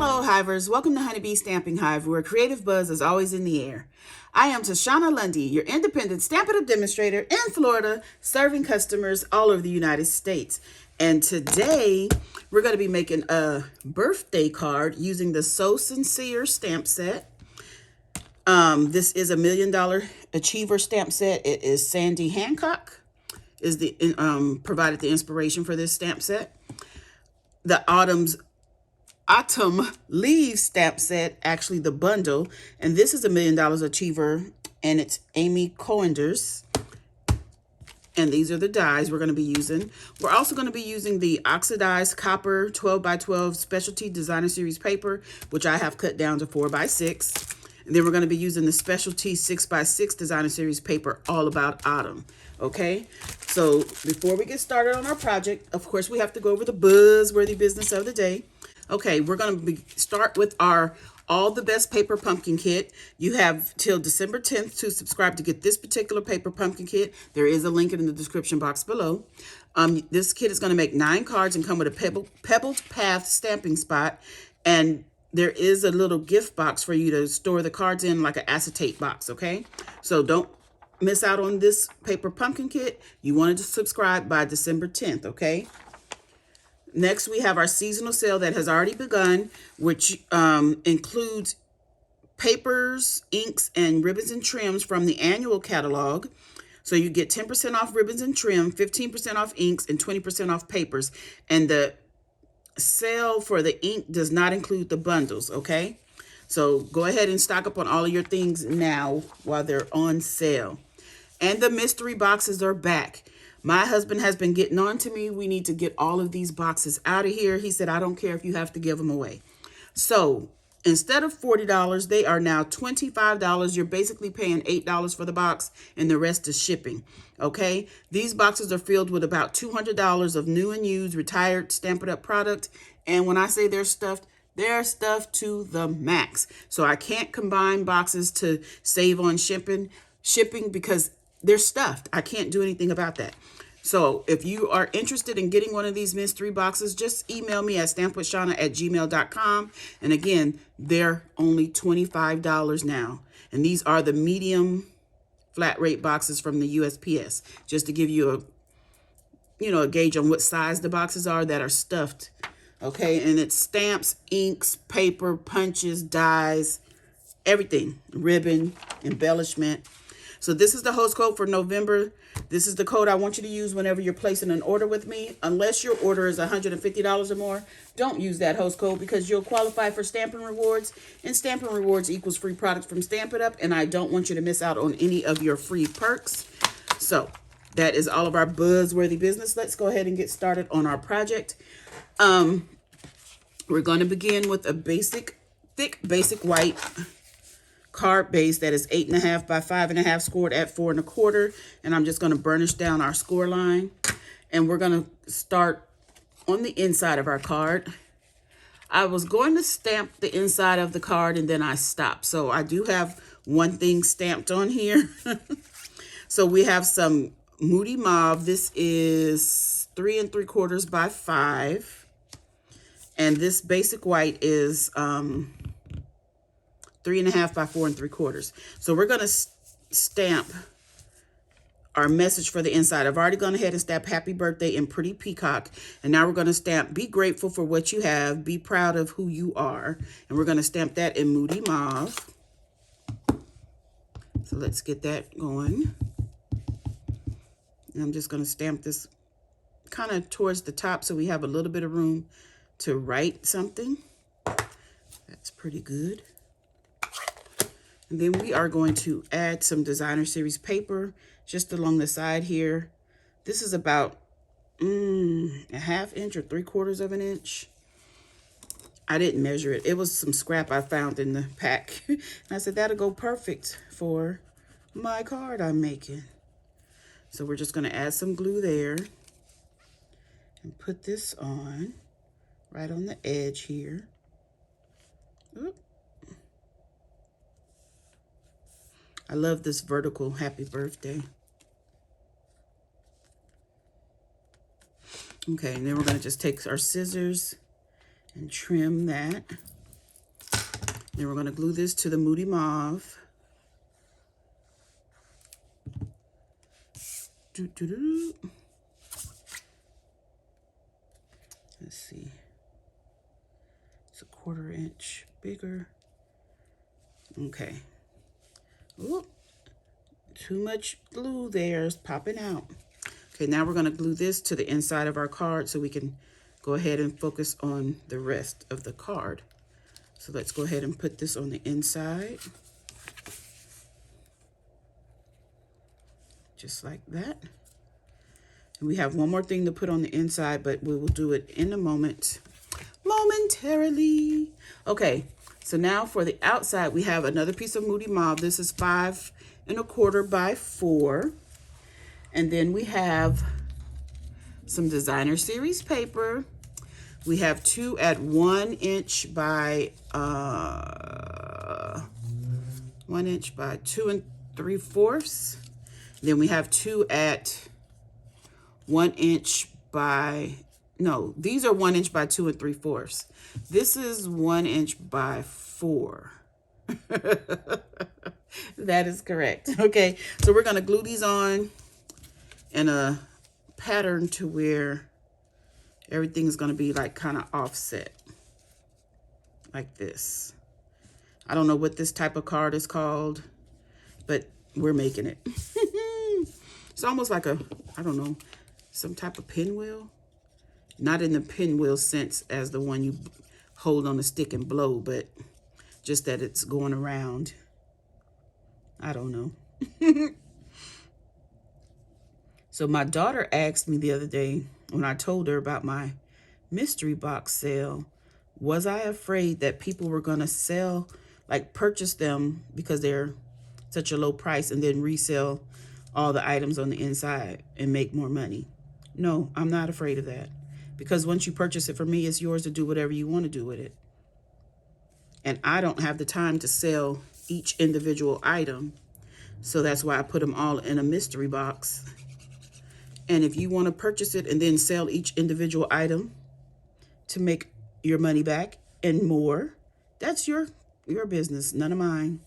Hello, Hivers. Welcome to Honeybee Stamping Hive, where creative buzz is always in the air. I am Tashana Lundy, your Independent Stampin Up Demonstrator in Florida, serving customers all over the United States. And today, we're going to be making a birthday card using the So Sincere stamp set. This is a $1 Million Achiever stamp set. It is Sandy Hancock is the provided the inspiration for this stamp set. The Autumn Leaves stamp set, actually the bundle, and this is a $1 Million Achiever, and it's Amy Coender's. And these are the dies we're going to be using. We're also going to be using the oxidized copper 12x12 specialty designer series paper, which I have cut down to 4x6. And then we're going to be using the specialty 6x6 designer series paper, all about autumn. Okay, so before we get started on our project, of course, we have to go over the buzzworthy business of the day. Okay, we're going to start with our All the Best Paper Pumpkin Kit. You have till December 10th to subscribe to get this particular paper pumpkin kit. There is a link in the description box below. This kit is going to make 9 cards and come with a pebbled path stamping spot. And there is a little gift box for you to store the cards in, like an acetate box, okay? So don't miss out on this paper pumpkin kit. You wanted to subscribe by December 10th, okay? Next, we have our seasonal sale that has already begun, which includes papers, inks, and ribbons and trims from the annual catalog. So you get 10% off ribbons and trim, 15% off inks, and 20% off papers. And the sale for the ink does not include the bundles, okay? So go ahead and stock up on all of your things now while they're on sale. And the mystery boxes are back. My husband has been getting on to me. We need to get all of these boxes out of here. He said, I don't care if you have to give them away. So instead of $40, they are now $25. You're basically paying $8 for the box, and the rest is shipping. Okay, these boxes are filled with about $200 of new and used retired Stampin' Up product. And when I say they're stuffed to the max. So I can't combine boxes to save on shipping because they're stuffed. I can't do anything about that. So if you are interested in getting one of these mystery boxes, just email me at stampwithshawna@gmail.com. And again, they're only $25 now. And these are the medium flat rate boxes from the USPS, just to give you a gauge on what size the boxes are that are stuffed. Okay, and it's stamps, inks, paper, punches, dies, everything, ribbon, embellishment. So this is the host code for November. This is the code I want you to use whenever you're placing an order with me. Unless your order is $150 or more, don't use that host code because you'll qualify for Stampin' Rewards. And Stampin' Rewards equals free products from Stampin' Up. And I don't want you to miss out on any of your free perks. So that is all of our buzzworthy business. Let's go ahead and get started on our project. We're going to begin with a thick basic white card base that is 8.5 by 5.5, scored at 4 1/4, and I'm just going to burnish down our score line. And we're going to start on the inside of our card. I was going to stamp the inside of the card and then I stopped. So I do have one thing stamped on here. So we have some Moody Mauve. This is 3 3/4 by 5, and this basic white is 3.5 by 4 3/4. So we're going to stamp our message for the inside. I've already gone ahead and stamped Happy Birthday in Pretty Peacock. And now we're going to stamp Be Grateful for What You Have. Be Proud of Who You Are. And we're going to stamp that in Moody Mauve. So let's get that going. And I'm just going to stamp this kind of towards the top so we have a little bit of room to write something. That's pretty good. And then we are going to add some designer series paper just along the side here. This is about a 1/2 inch or 3/4 of an inch. I didn't measure it. It was some scrap I found in the pack. And I said, that'll go perfect for my card I'm making. So we're just going to add some glue there and put this on right on the edge here. Oop. I love this vertical Happy Birthday. Okay, and then we're going to just take our scissors and trim that. Then we're going to glue this to the Moody Mauve. Let's see. It's a 1/4 inch bigger. Okay. Ooh, too much glue there. It's popping out. Okay, now we're going to glue this to the inside of our card so we can go ahead and focus on the rest of the card. So let's go ahead and put this on the inside. Just like that. And we have one more thing to put on the inside, but we will do it in a moment, momentarily. Okay, so now for the outside, we have another piece of Moody Mauve. This is 5 1/4 by 4. And then we have some designer series paper. We have 2 at 1 inch by 1 inch by 2 3/4. Then we have 2 at 1 inch by, no, these are 1 inch by 2 3/4. This is 1 inch by 4. That is correct. Okay, so we're going to glue these on in a pattern to where everything is going to be like kind of offset like this. I don't know what this type of card is called, but we're making it. It's almost like a, I don't know, some type of pinwheel. Not in the pinwheel sense as the one you hold on the stick and blow, but just that it's going around. I don't know. So my daughter asked me the other day when I told her about my mystery box sale, was I afraid that people were going to sell, like purchase them because they're such a low price and then resell all the items on the inside and make more money? No, I'm not afraid of that. Because once you purchase it from me, it's yours to do whatever you want to do with it. And I don't have the time to sell each individual item. So that's why I put them all in a mystery box. And if you want to purchase it and then sell each individual item to make your money back and more, that's your business, none of mine.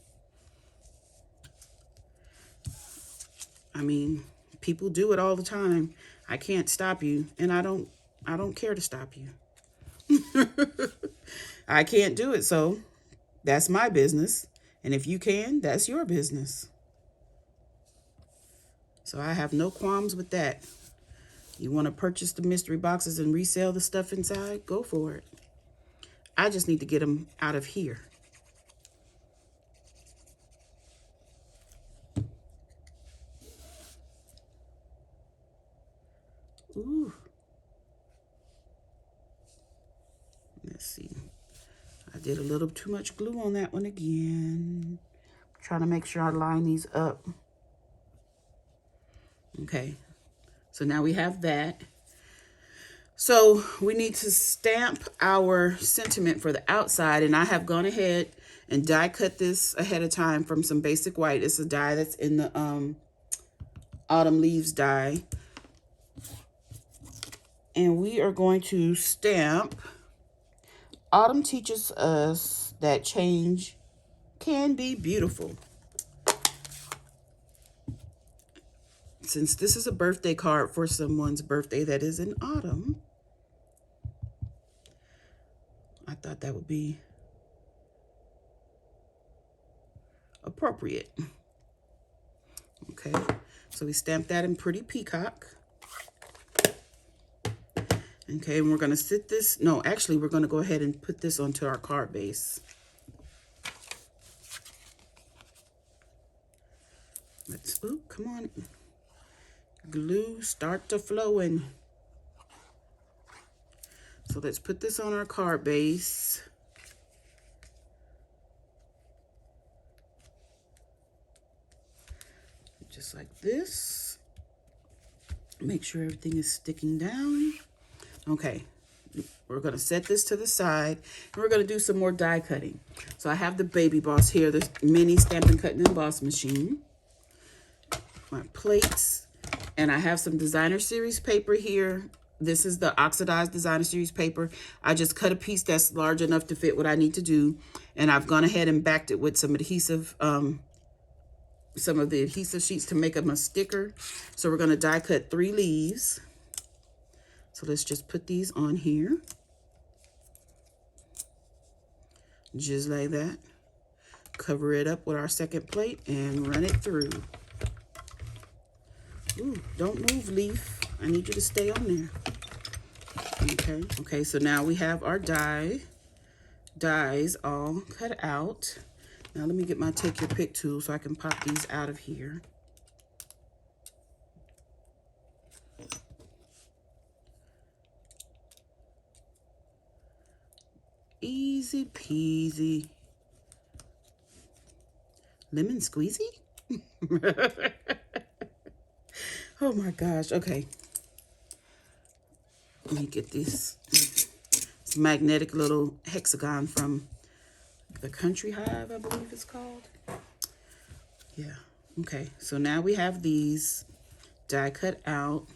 I mean, people do it all the time. I can't stop you, and I don't care to stop you. I can't do it, so that's my business. And if you can, that's your business. So I have no qualms with that. You want to purchase the mystery boxes and resell the stuff inside? Go for it. I just need to get them out of here. Ooh. Let's see. I did a little too much glue on that one again. Trying to make sure I line these up. Okay, so now we have that. So we need to stamp our sentiment for the outside, and I have gone ahead and die cut this ahead of time from some basic white. It's a die that's in the Autumn Leaves die. And we are going to stamp, Autumn teaches us that change can be beautiful. Since this is a birthday card for someone's birthday that is in autumn, I thought that would be appropriate. Okay, so we stamped that in Pretty Peacock. Okay, and we're going to sit this, no, actually, we're going to go ahead and put this onto our card base. Let's, oh, come on. Glue, start to flowing. So let's put this on our card base. Just like this. Make sure everything is sticking down. Okay, we're going to set this to the side, and we're going to do some more die cutting. So I have the Baby Boss here, the mini Stampin' Cut and Emboss machine, my plates, and I have some designer series paper here This is the oxidized designer series paper. I just cut a piece that's large enough to fit what I need to do. And I've gone ahead and backed it with some adhesive, some of the adhesive sheets to make them a sticker. So we're going to die cut 3 leaves. So let's just put these on here. Just like that. Cover it up with our second plate and run it through. Ooh, don't move, leaf. I need you to stay on there. Okay, so now we have our dies all cut out. Now let me get my take your pick tool so I can pop these out of here. Easy peasy. Lemon squeezy? Oh my gosh, okay. Let me get this magnetic little hexagon from the Country Hive, I believe it's called. Yeah, okay. So now we have these die cut out,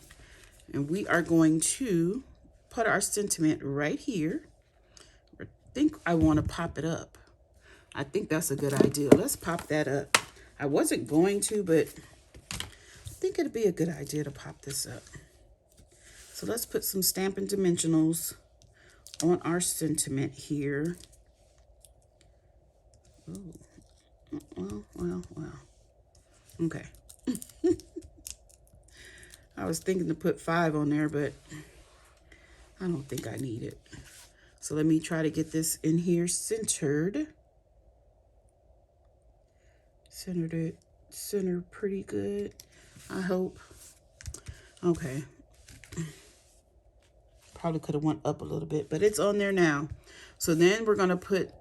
and we are going to put our sentiment right here. I think I want to pop it up. I think that's a good idea. Let's pop that up. I wasn't going to, but I think it'd be a good idea to pop this up. So let's put some Stampin' Dimensionals on our sentiment here. Ooh. Well. Okay. I was thinking to put 5 on there, but I don't think I need it. So let me try to get this in here centered. Centered it, centered pretty good, I hope. Okay. Probably could have went up a little bit, but it's on there now. So then we're gonna put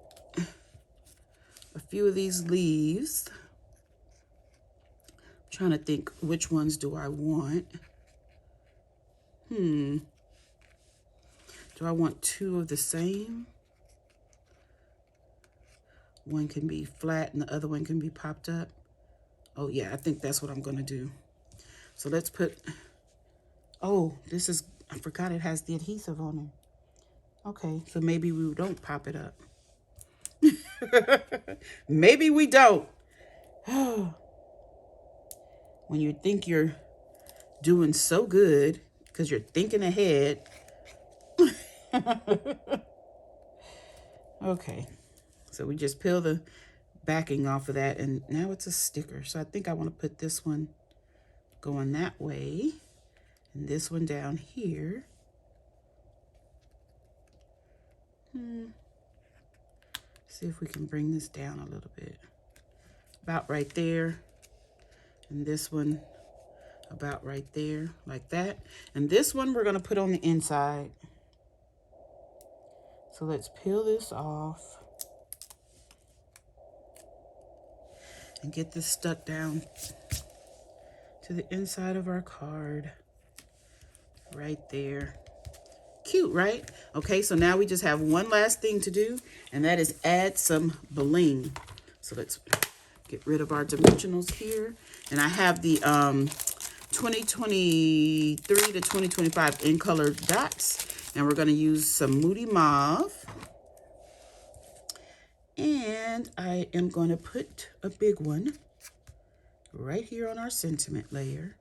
a few of these leaves. I'm trying to think which ones do I want. Do I want 2 of the same? One can be flat and the other one can be popped up. Oh yeah, I think that's what I'm gonna do. So let's put, oh, this is, I forgot it has the adhesive on it. Okay, so maybe we don't pop it up. Maybe we don't. When you think you're doing so good, because you're thinking ahead. Okay. So we just peel the backing off of that, and now it's a sticker. So I think I want to put this one going that way, and this one down here. See if we can bring this down a little bit. About right there. And this one about right there, like that. And this one we're going to put on the inside. So let's peel this off. And get this stuck down to the inside of our card. Right there. Cute, right? Okay, so now we just have one last thing to do, and that is add some bling. So let's get rid of our dimensionals here. And I have the 2023 to 2025 in color dots, and we're going to use some Moody Mauve. And I am going to put a big one right here on our sentiment layer.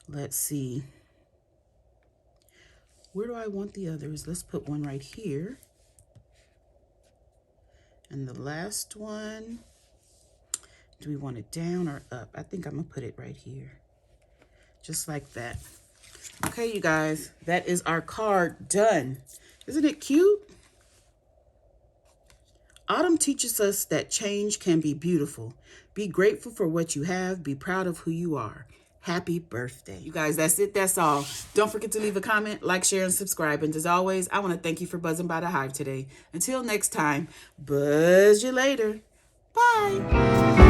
Let's see. Where do I want the others? Let's put one right here. And the last one, do we want it down or up? I think I'm going to put it right here. Just like that. Okay, you guys, that is our card done. Isn't it cute? Autumn teaches us that change can be beautiful. Be grateful for what you have. Be proud of who you are. Happy birthday. You guys, that's it. That's all. Don't forget to leave a comment, like, share, and subscribe. And as always, I want to thank you for buzzing by the Hive today. Until next time, buzz you later. Bye.